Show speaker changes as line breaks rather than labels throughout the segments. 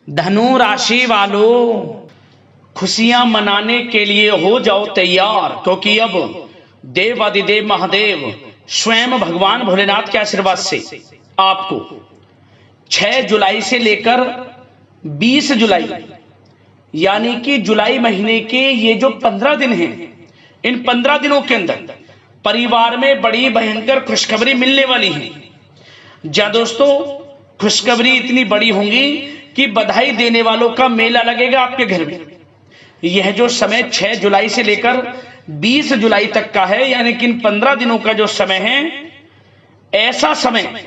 धनु राशि वालों, खुशियां मनाने के लिए हो जाओ तैयार, क्योंकि अब देवादिदेव महादेव स्वयं भगवान भोलेनाथ के आशीर्वाद से आपको 6 जुलाई से लेकर 20 जुलाई यानी कि जुलाई महीने के ये जो 15 दिन हैं, इन 15 दिनों के अंदर परिवार में बड़ी भयंकर खुशखबरी मिलने वाली है। जहां दोस्तों खुशखबरी इतनी बड़ी होंगी कि बधाई देने वालों का मेला लगेगा आपके घर में। यह जो समय 6 जुलाई से लेकर 20 जुलाई तक का है, यानी कि इन 15 दिनों का जो समय है, ऐसा समय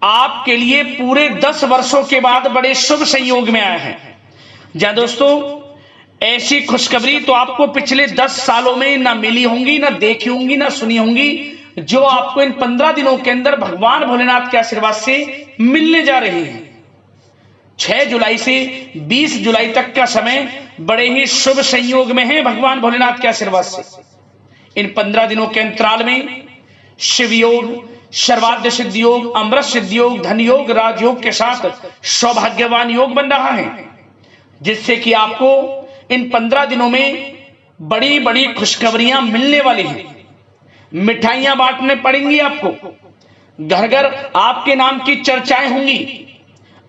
आपके लिए पूरे 10 वर्षों के बाद बड़े शुभ संयोग में आया है। जहां दोस्तों ऐसी खुशखबरी तो आपको पिछले 10 सालों में ना मिली होंगी, ना देखी होंगी, ना सुनी होंगी, जो आपको इन 15 दिनों के अंदर भगवान भोलेनाथ के आशीर्वाद से मिलने जा रही है। 6 जुलाई से 20 जुलाई तक का समय बड़े ही शुभ संयोग में है भगवान भोलेनाथ के आशीर्वाद से। इन 15 दिनों के अंतराल में शिव योग, सर्वाद्य सिद्ध योग, अमृत सिद्ध योग, धन योग, राजयोग के साथ सौभाग्यवान योग बन रहा है, जिससे कि आपको इन 15 दिनों में बड़ी बड़ी खुशखबरियां मिलने वाली हैं। मिठाइयां बांटने पड़ेंगी आपको, घर घर आपके नाम की चर्चाएं होंगी,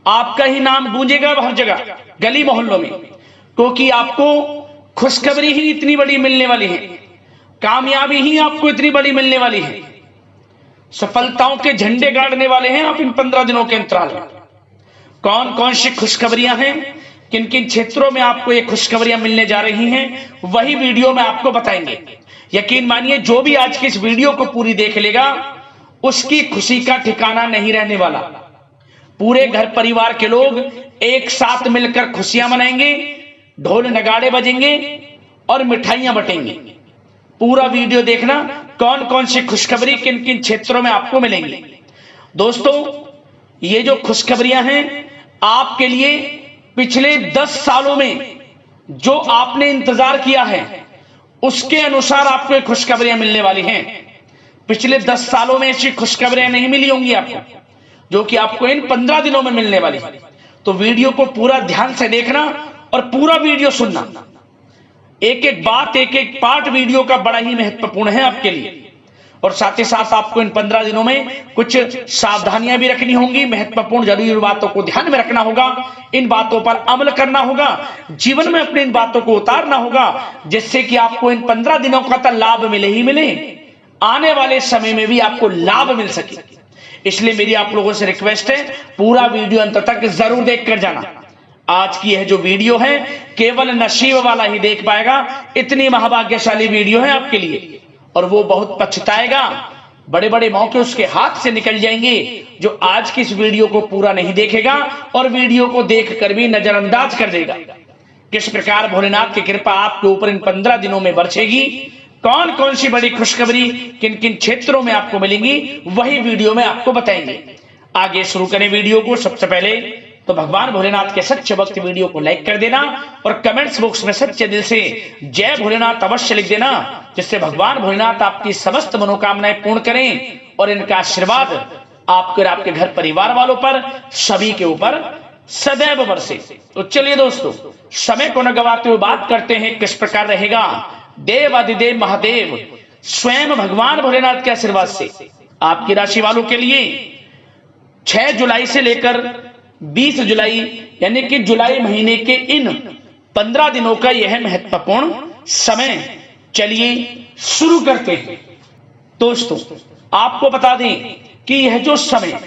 आपका ही नाम गूंजेगा हर जगह, गली मोहल्लों में, क्योंकि आपको खुशखबरी ही इतनी बड़ी मिलने वाली है, कामयाबी ही आपको इतनी बड़ी मिलने वाली है, सफलताओं के झंडे गाड़ने वाले हैं आप इन 15 दिनों के अंतराल में। कौन कौन सी खुशखबरियां हैं, किन किन क्षेत्रों में आपको ये खुशखबरियां मिलने जा रही हैं, वही वीडियो में आपको बताएंगे। यकीन मानिए जो भी आज की इस वीडियो को पूरी देख लेगा उसकी खुशी का ठिकाना नहीं रहने वाला। पूरे घर परिवार के लोग एक साथ मिलकर खुशियां मनाएंगे, ढोल नगाड़े बजेंगे और मिठाइयां बटेंगे। पूरा वीडियो देखना, कौन कौन सी खुशखबरी किन किन क्षेत्रों में आपको मिलेंगी। दोस्तों ये जो खुशखबरियां हैं आपके लिए पिछले 10 सालों में जो आपने इंतजार किया है उसके अनुसार आपको खुशखबरियां मिलने वाली हैं। पिछले 10 सालों में ऐसी खुशखबरियां नहीं मिली होंगी आपको, जो कि आपको इन 15 दिनों में मिलने वाली है। तो वीडियो को पूरा ध्यान से देखना और पूरा वीडियो सुनना। एक एक बात, एक एक पार्ट वीडियो का बड़ा ही महत्वपूर्ण है आपके लिए। और साथ ही साथ आपको इन 15 दिनों में कुछ सावधानियां भी रखनी होंगी, महत्वपूर्ण जरूरी बातों को ध्यान में रखना होगा, इन बातों पर अमल करना होगा, जीवन में अपने इन बातों को उतारना होगा, जिससे कि आपको इन 15 दिनों का तो लाभ मिले ही मिले, आने वाले समय में भी आपको लाभ मिल सके। इसलिए मेरी आप लोगों से रिक्वेस्ट है, पूरा वीडियो अंत तक जरूर देख कर जाना। आज की यह जो वीडियो है केवल नसीब वाला ही देख पाएगा, इतनी महाभाग्यशाली वीडियो है आपके लिए, और वो बहुत पछताएगा। बड़े बड़े मौके उसके हाथ से निकल जाएंगे जो आज की इस वीडियो को पूरा नहीं देखेगा और वीडियो को देखकर भी नजरअंदाज कर देगा। किस प्रकार भोलेनाथ की कृपा आपके ऊपर इन 15 दिनों में बरसेगी, कौन कौन सी बड़ी खुशखबरी किन किन क्षेत्रों में आपको मिलेंगी, वही वीडियो में आपको बताएंगे। आगे शुरू करें वीडियो को। सबसे पहले तो भगवान भोलेनाथ के सच्चे भक्त वीडियो को लाइक कर देना और कमेंट्स बॉक्स में सच्चे दिल से जय भोलेनाथ अवश्य लिख देना, जिससे भगवान भोलेनाथ आपकी समस्त मनोकामनाएं पूर्ण करें और इनका आशीर्वाद आपके और आपके घर परिवार वालों पर, सभी के ऊपर सदैव बरसे। तो चलिए दोस्तों, समय को न गवाते हुए बात करते हैं किस प्रकार रहेगा देवादिदेव महादेव स्वयं भगवान भोलेनाथ के आशीर्वाद से आपकी राशि वालों के लिए 6 जुलाई से लेकर 20 जुलाई यानी कि जुलाई महीने के इन 15 दिनों का यह महत्वपूर्ण समय। चलिए शुरू करते हैं। दोस्तों आपको बता दें कि यह जो समय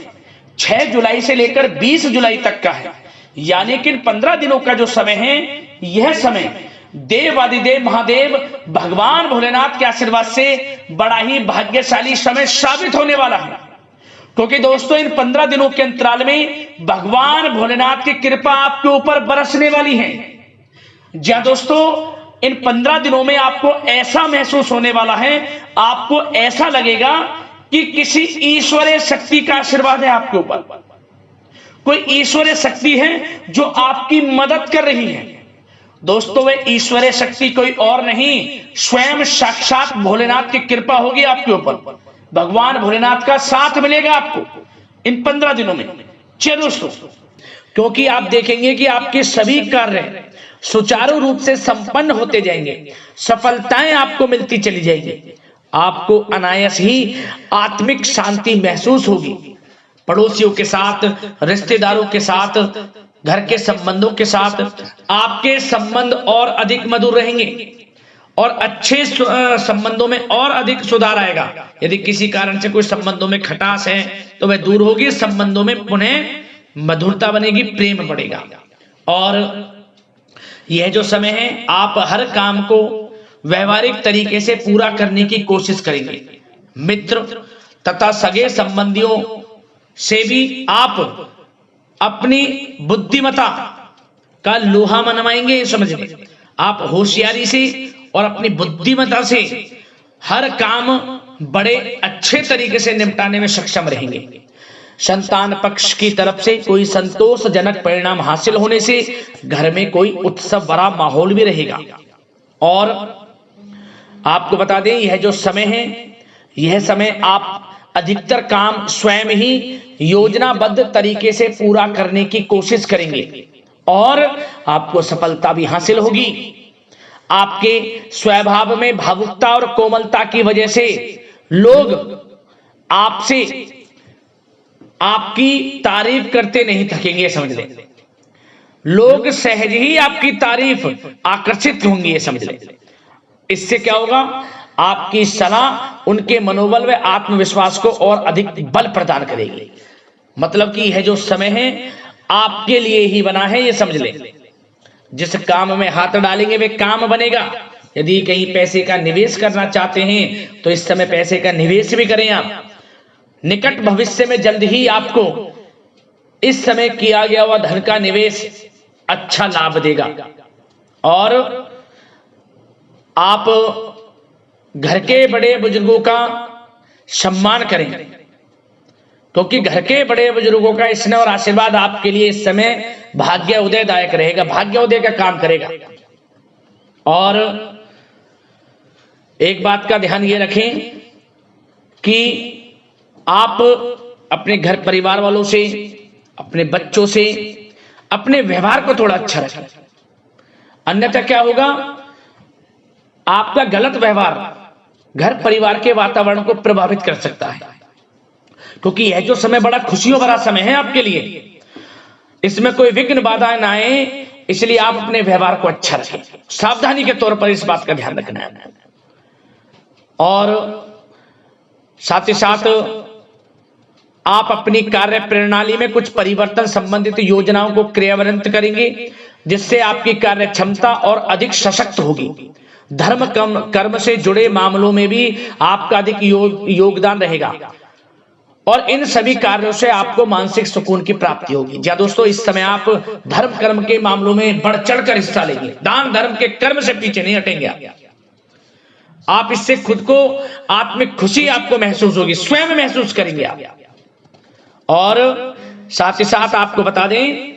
6 जुलाई से लेकर 20 जुलाई तक का है, यानी कि 15 दिनों का जो समय है, यह समय देवादिदेव महादेव भगवान भोलेनाथ के आशीर्वाद से बड़ा ही भाग्यशाली समय साबित होने वाला है। क्योंकि दोस्तों इन 15 दिनों के अंतराल में भगवान भोलेनाथ की कृपा आपके ऊपर बरसने वाली है। जहां दोस्तों इन 15 दिनों में आपको ऐसा महसूस होने वाला है, आपको ऐसा लगेगा कि किसी ईश्वरीय शक्ति का आशीर्वाद है आपके ऊपर, कोई ईश्वरीय शक्ति है जो आपकी मदद कर रही है। दोस्तों वे ईश्वरीय शक्ति कोई और नहीं, स्वयं साक्षात भोलेनाथ की कृपा होगी आपके ऊपर। भगवान भोलेनाथ का साथ मिलेगा आपको इन 15 दिनों में। चलिए दोस्तों क्योंकि आप देखेंगे कि आपके सभी कार्य सुचारू रूप से संपन्न होते जाएंगे, सफलताएं आपको मिलती चली जाएंगी, आपको अनायास ही आत्मिक शांति महसूस होगी। पड़ोसियों के साथ, रिश्तेदारों के साथ, घर के संबंधों के साथ आपके संबंध और अधिक मधुर रहेंगे और अच्छे संबंधों में और अधिक सुधार आएगा। यदि किसी कारण से कोई संबंधों में खटास है तो वह दूर होगी, संबंधों में पुनः मधुरता बनेगी, प्रेम बढ़ेगा। और यह जो समय है आप हर काम को व्यवहारिक तरीके से पूरा करने की कोशिश करेंगे। मित्र तथा सगे संबंधियों से भी आप अपनी बुद्धिमत्ता का लोहा मनवाएंगे। समझ लें, आप होशियारी से और अपनी बुद्धिमत्ता से हर काम बड़े अच्छे तरीके से निपटाने में सक्षम रहेंगे। संतान पक्ष की तरफ से कोई संतोषजनक परिणाम हासिल होने से घर में कोई उत्सव भरा माहौल भी रहेगा। और आपको बता दें, यह जो समय है, यह समय आप अधिकतर काम स्वयं ही योजनाबद्ध तरीके से पूरा करने की कोशिश करेंगे और आपको सफलता भी हासिल होगी। आपके स्वभाव में भावुकता और कोमलता की वजह से लोग आपसे आपकी तारीफ करते नहीं थकेंगे। समझ लें, लोग सहज ही आपकी तारीफ आकर्षित होंगी, ये समझ लें। इससे क्या होगा, आपकी सलाह उनके मनोबल व आत्मविश्वास को और अधिक बल प्रदान करेगी। मतलब कि यह जो समय है आपके लिए ही बना है, ये समझ लें। जिस काम में हाथ डालेंगे वे काम बनेगा। यदि कहीं पैसे का निवेश करना चाहते हैं तो इस समय पैसे का निवेश भी करें आप। निकट भविष्य में जल्द ही आपको इस समय किया गया हुआ धन का निवेश अच्छा लाभ देगा। और आप घर के बड़े बुजुर्गों का सम्मान करें, क्योंकि घर के बड़े बुजुर्गों का स्नेह और आशीर्वाद आपके लिए इस समय भाग्य उदयदायक रहेगा, भाग्य उदय का काम करेगा। और एक बात का ध्यान ये रखें कि आप अपने घर परिवार वालों से, अपने बच्चों से अपने व्यवहार को थोड़ा अच्छा रखें। अन्यथा क्या होगा, आपका गलत व्यवहार घर परिवार के वातावरण को प्रभावित कर सकता है। क्योंकि यह जो समय बड़ा खुशियों भरा समय है आपके लिए, इसमें कोई विघ्न बाधाएं ना आए, इसलिए आप अपने व्यवहार को अच्छा रखें। सावधानी के तौर पर इस बात का ध्यान रखना है। और साथ ही साथ आप अपनी कार्य प्रणाली में कुछ परिवर्तन संबंधित योजनाओं को क्रियान्वित करेंगे, जिससे आपकी कार्य क्षमता और अधिक सशक्त होगी। धर्म कर्म से जुड़े मामलों में भी आपका अधिक योगदान रहेगा और इन सभी कार्यों से आपको मानसिक सुकून की प्राप्ति होगी। जी दोस्तों, इस समय आप धर्म कर्म के मामलों में बढ़ चढ़कर हिस्सा लेंगे। दान धर्म के कर्म से पीछे नहीं हटेंगे आप। इससे खुद को आत्मिक खुशी आपको महसूस होगी, स्वयं महसूस करेंगे आप। और साथ ही साथ आपको बता दें,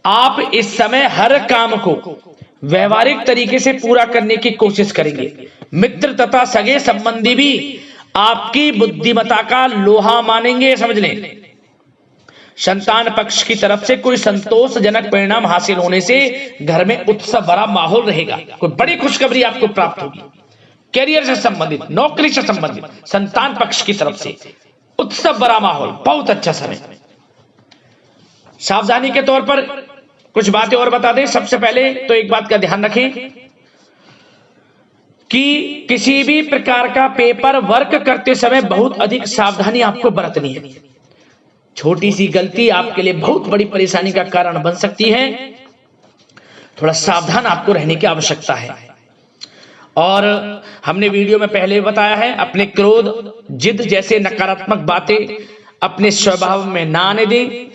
आप इस समय हर काम को व्यवहारिक तरीके से पूरा करने की कोशिश करेंगे। मित्र तथा सगे संबंधी भी आपकी बुद्धिमत्ता का लोहा मानेंगे। समझ लें, संतान पक्ष की तरफ से कोई संतोषजनक परिणाम हासिल होने से घर में उत्सव भरा माहौल रहेगा। कोई बड़ी खुशखबरी आपको प्राप्त होगी। कैरियर से संबंधित, नौकरी से संबंधित, संतान पक्ष की तरफ से उत्सव भरा माहौल, बहुत अच्छा समय। सावधानी के तौर पर कुछ बातें और बता दें। सबसे पहले तो एक बात का ध्यान रखें कि किसी भी प्रकार का पेपर वर्क करते समय बहुत अधिक सावधानी आपको बरतनी है। छोटी सी गलती आपके लिए बहुत बड़ी परेशानी का कारण बन सकती है। थोड़ा सावधान आपको रहने की आवश्यकता है। और हमने वीडियो में पहले बताया है, अपने क्रोध, जिद जैसे नकारात्मक बातें अपने स्वभाव में ना आने दें।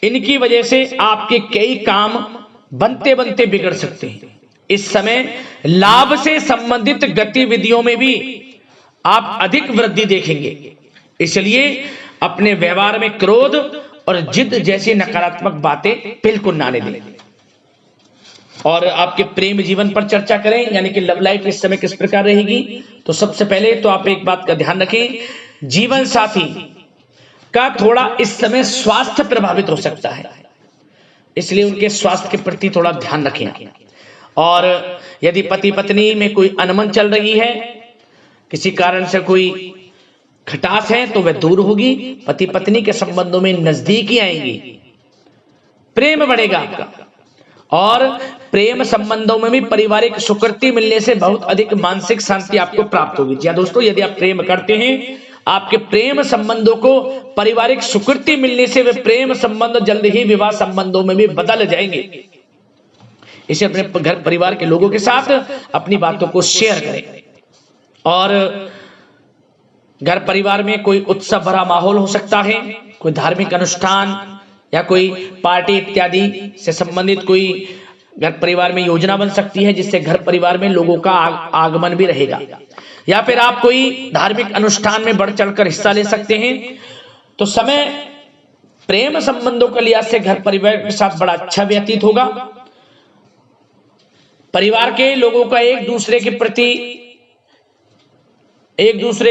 इनकी वजह से आपके कई काम बनते बनते बिगड़ सकते हैं। इस समय लाभ से संबंधित गतिविधियों में भी आप अधिक वृद्धि देखेंगे। इसलिए अपने व्यवहार में क्रोध और जिद जैसी नकारात्मक बातें बिल्कुल ना आने दें। और आपके प्रेम जीवन पर चर्चा करें, यानी कि लव लाइफ इस समय किस प्रकार रहेगी। तो सबसे पहले तो आप एक बात का ध्यान रखें, जीवन साथी का थोड़ा इस समय स्वास्थ्य प्रभावित हो सकता है, इसलिए उनके स्वास्थ्य के प्रति थोड़ा ध्यान रखें। और यदि पति पत्नी में कोई अनबन चल रही है, किसी कारण से कोई खटास है, तो वह दूर होगी। पति पत्नी के संबंधों में नजदीकी आएंगी, प्रेम बढ़ेगा आपका। और प्रेम संबंधों में भी पारिवारिक सुकृति मिलने से बहुत अधिक मानसिक शांति आपको प्राप्त होगी। जी दोस्तों, यदि आप प्रेम करते हैं, आपके प्रेम संबंधों को पारिवारिक सुकृति मिलने से वे प्रेम संबंध जल्द ही विवाह संबंधों में भी बदल जाएंगे। इसे अपने घर परिवार के लोगों के साथ अपनी बातों को शेयर करें। और घर परिवार में कोई उत्सव भरा माहौल हो सकता है, कोई धार्मिक अनुष्ठान या कोई पार्टी इत्यादि से संबंधित कोई घर परिवार में योजना बन सकती है, जिससे घर परिवार में लोगों का आगमन भी रहेगा। या फिर आप कोई धार्मिक अनुष्ठान में बढ़ चढ़कर हिस्सा ले सकते हैं। तो समय प्रेम संबंधों के लिहाज से घर परिवार के साथ बड़ा अच्छा व्यतीत होगा। परिवार के लोगों का एक दूसरे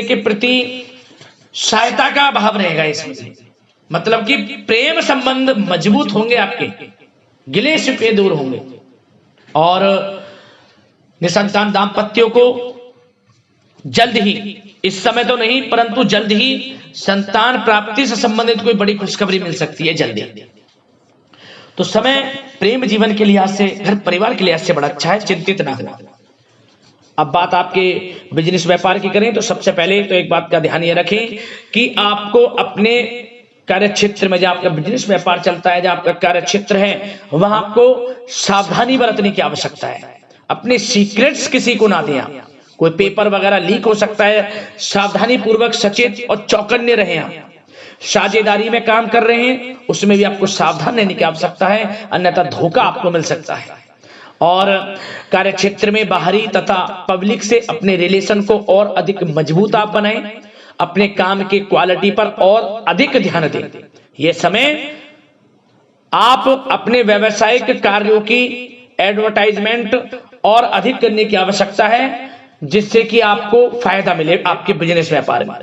के प्रति सहायता का भाव रहेगा इसमें, मतलब कि प्रेम संबंध मजबूत होंगे, आपके गिले शिकवे दूर होंगे। और निसंतान दाम्पत्यों को जल्द ही, इस समय तो नहीं परंतु जल्द ही संतान प्राप्ति से संबंधित कोई बड़ी खुशखबरी मिल सकती है जल्दी। तो समय प्रेम जीवन के लिहाज से, घर परिवार के लिहाज से बड़ा अच्छा है, चिंतित ना हो। अब बात आपके बिजनेस व्यापार की करें तो सबसे पहले तो एक बात का ध्यान ये रखें कि आपको अपने कार्य क्षेत्र में, जहां आपका बिजनेस व्यापार चलता है, जहां आपका कार्य क्षेत्र है, वहां आपको सावधानी बरतने की आवश्यकता है। अपने सीक्रेट्स किसी को ना दें। कोई पेपर वगैरह लीक हो सकता है, सावधानी पूर्वक सचेत और चौकन्ने रहें। आप साझेदारी में काम कर रहे हैं, उसमें भी आपको सावधान रहने की आवश्यकता है, अन्यथा धोखा आपको मिल सकता है। और कार्य क्षेत्र में बाहरी तथा पब्लिक से अपने रिलेशन को और अधिक मजबूत आप बनाएं। अपने काम की क्वालिटी पर और अधिक ध्यान दें। यह समय आप अपने व्यावसायिक कार्यों की एडवर्टाइजमेंट और अधिक करने की आवश्यकता है, जिससे कि आपको फायदा मिले आपके बिजनेस व्यापार में।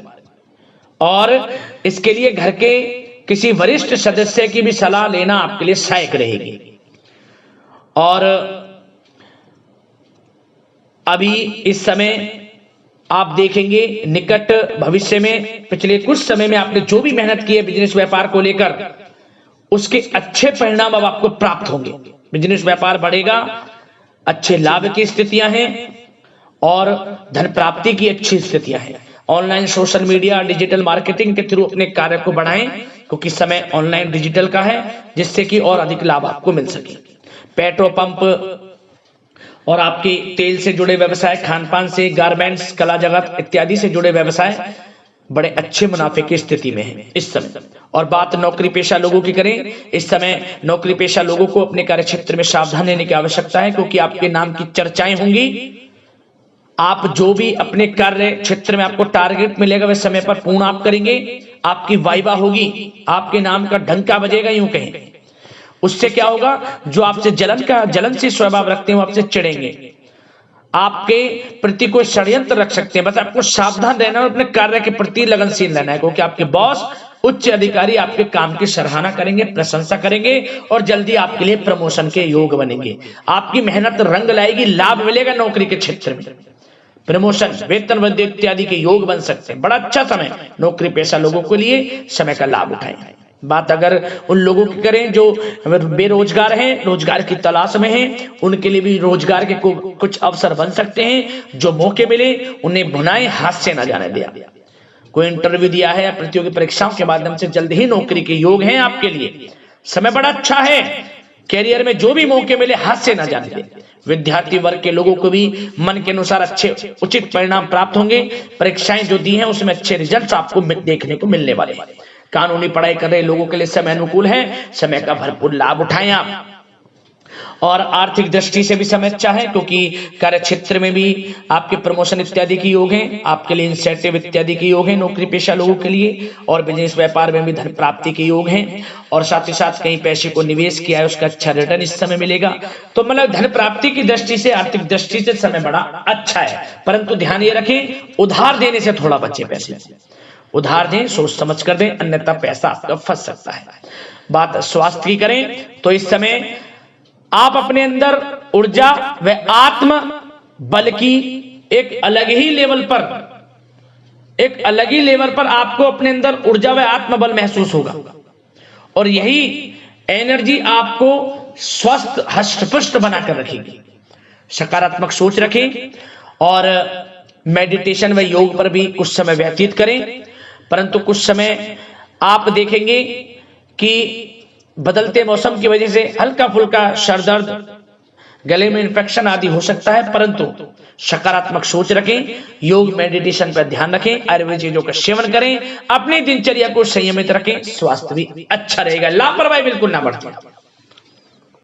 और इसके लिए घर के किसी वरिष्ठ सदस्य की भी सलाह लेना आपके लिए सहायक रहेगी। और अभी इस समय आप देखेंगे निकट भविष्य में, पिछले कुछ समय में आपने जो भी मेहनत की है बिजनेस व्यापार को लेकर, उसके अच्छे परिणाम अब आपको प्राप्त होंगे। बिजनेस व्यापार बढ़ेगा, अच्छे लाभ की स्थितियां हैं और धन प्राप्ति की अच्छी स्थितियां हैं। Online social media digital marketing के थ्रू अपने कार्य को बढ़ाएं, क्योंकि समय ऑनलाइन डिजिटल का है, जिससे कि और अधिक लाभ आपको मिल सके। पेट्रोल पंप और आपके तेल से जुड़े व्यवसाय, खान पान से, गारमेंट्स, कला जगत इत्यादि से जुड़े व्यवसाय बड़े अच्छे मुनाफे की स्थिति में है इस समय। और बात नौकरी पेशा लोगों की करें, इस समय नौकरी पेशा लोगों को अपने कार्य क्षेत्र में सावधान रहने की आवश्यकता है, क्योंकि आपके नाम की चर्चाएं होंगी। आप जो भी अपने कार्य क्षेत्र में आपको टारगेट मिलेगा वह समय पर पूर्ण आप करेंगे। आपकी वाइवा होगी, आपके नाम का डंका बजेगा, यूं कहें। उससे क्या होगा, जो आपसे जलन से स्वभाव रखते हैं वो आपसे चिढ़ेंगे, आपके प्रति कोई षड्यंत्र रख सकते हैं। बस आपको सावधान रहना और अपने कार्य के प्रति लगनशील रहना है, क्योंकि आपके बॉस, उच्च अधिकारी आपके काम की सराहना करेंगे, प्रशंसा करेंगे और जल्दी आपके लिए प्रमोशन के योग बनेंगे। आपकी मेहनत रंग लाएगी, लाभ मिलेगा नौकरी के क्षेत्र में, प्रमोशन, वेतन वृद्धि इत्यादि के योग बन सकते हैं। बड़ा अच्छा समय नौकरी पेशा लोगों के लिए, समय का लाभ उठाएं। बात अगर उन लोगों की करें जो बेरोजगार हैं, रोजगार की तलाश में हैं, उनके लिए भी रोजगार के कुछ अवसर बन सकते हैं। जो मौके मिले उन्हें भुनाएं, हाथ से न जाने दिया। कोई इंटरव्यू दिया है या प्रतियोगी परीक्षाओं के माध्यम से जल्द ही नौकरी के योग हैं आपके लिए। समय बड़ा अच्छा है, कैरियर में जो भी मौके मिले हाथ से न जाने दें। विद्यार्थी वर्ग के लोगों को भी मन के अनुसार अच्छे उचित परिणाम प्राप्त होंगे। परीक्षाएं जो दी हैं उसमें अच्छे रिजल्ट आपको देखने को मिलने वाले हैं। कानूनी पढ़ाई कर रहे लोगों के लिए समय अनुकूल है, समय का भरपूर लाभ उठाएं आप। और आर्थिक दृष्टि से भी समय अच्छा है, क्योंकि कार्य क्षेत्र में भी आपके प्रमोशन इत्यादि के योग हैं, आपके लिए इंसेंटिव इत्यादि के योग हैं नौकरी पेशा लोगों के लिए। और बिजनेस व्यापार में भी धन प्राप्ति के योग हैं, और साथ ही साथ कहीं पैसे को निवेश किया है उसका अच्छा रिटर्न इस समय मिलेगा। तो मतलब धन प्राप्ति की दृष्टि से, आर्थिक दृष्टि से समय बड़ा अच्छा है। परंतु ध्यान ये रखें, उधार देने से थोड़ा बचे पैसे। उधार दें, सोच समझ कर दें, अन्यथा पैसा आपका फंस सकता है। बात स्वास्थ्य की करें तो इस समय आप अपने अंदर ऊर्जा व आत्म बल की एक अलग ही लेवल पर आपको अपने अंदर ऊर्जा व आत्मबल महसूस होगा और यही एनर्जी आपको स्वस्थ हष्ट-पुष्ट बनाकर रखेगी। सकारात्मक सोच रखें और मेडिटेशन व योग पर भी कुछ समय व्यतीत करें, परंतु कुछ समय आप देखेंगे कि बदलते मौसम की वजह से हल्का फुल्का सर दर्द, गले में इन्फेक्शन आदि हो सकता है, परंतु सकारात्मक सोच रखें, योग मेडिटेशन पर ध्यान रखें, आयुर्वेद चीजों का सेवन करें, अपनी दिनचर्या को संयमित रखें, स्वास्थ्य भी अच्छा रहेगा। लापरवाही बिल्कुल ना बरतें।